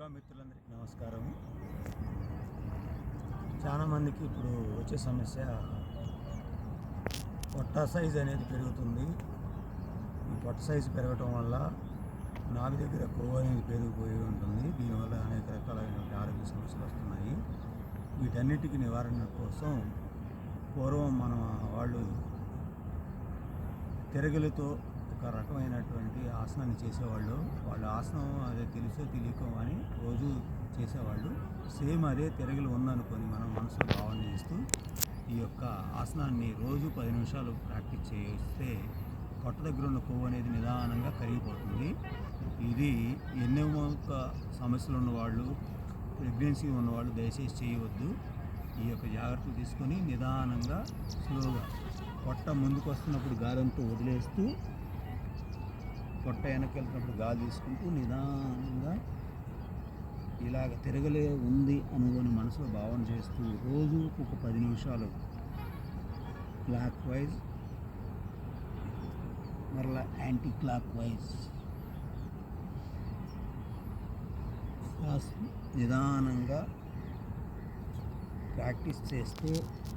యోగా మిత్రులందరికీ నమస్కారం. చాలామందికి ఇప్పుడు వచ్చే సమస్య పొట్ట సైజు అనేది పెరుగుతుంది. ఈ పొట్ట సైజు పెరగటం వల్ల నాభి దగ్గర కొవ్వు అనేది పెరిగిపోయి ఉంటుంది. దీనివల్ల అనేక రకాలైనటువంటి ఆరోగ్య సమస్యలు వస్తున్నాయి. వీటన్నిటికీ నివారణ కోసం పూర్వం మన వాళ్ళు తిరగలితో ఒక రకమైనటువంటి ఆసనాన్ని చేసేవాళ్ళు. వాళ్ళ ఆసనం అదే తెలుసో తెలియకో అని రోజు చేసేవాళ్ళు. సేమ్ అదే తిరగలి ఉందనుకొని మనం మనసులో భావన చేస్తూ ఈ యొక్క ఆసనాన్ని రోజు 10 నిమిషాలు ప్రాక్టీస్ చేస్తే పొట్ట దగ్గర ఉన్న కొవ్వు అనేది నిదానంగా కరిగిపోతుంది. ఇది ఎన్నెముక సమస్యలు ఉన్నవాళ్ళు, ప్రెగ్నెన్సీ ఉన్నవాళ్ళు దయచేసి చేయవద్దు. ఈ యొక్క జాగ్రత్తలు తీసుకొని నిదానంగా స్లోగా పొట్ట ముందుకు వస్తున్నప్పుడు గాలంతో వదిలేస్తూ, పొట్ట వెనక్కి వెళ్తున్నప్పుడు గాలి తీసుకుంటూ నిదానంగా ఇలాగ తిరగలే ఉంది అనుకొని మనసులో భావన చేస్తూ రోజు ఒక 10 నిమిషాలు క్లాక్ వైజ్ మరలా యాంటీ క్లాక్ వైజ్ నిదానంగా ప్రాక్టీస్ చేస్తే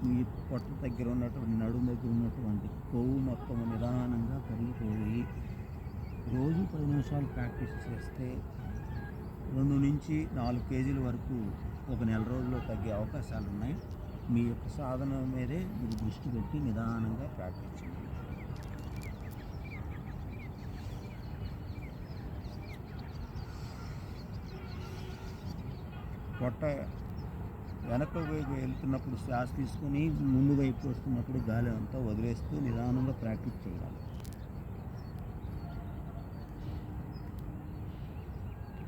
మీ పొట్ట దగ్గర ఉన్నటువంటి నడుము దగ్గర ఉన్నటువంటి కొవ్వు మొత్తం నిదానంగా కరిగిపోయి రోజు 10 నిమిషాలు ప్రాక్టీస్ చేస్తే 2 నుంచి 4 కేజీల వరకు ఒక నెల రోజుల్లో తగ్గే అవకాశాలు ఉన్నాయి. మీ యొక్క సాధన మీదే మీరు దృష్టి పెట్టి నిదానంగా ప్రాక్టీస్ చేయండి. పొట్ట వెనక వైపు వెళ్తున్నప్పుడు శ్వాస తీసుకొని ముందు వైపు వస్తున్నప్పుడు గాలి అంతా వదిలేస్తూ నిదానంగా ప్రాక్టీస్ చేయాలి.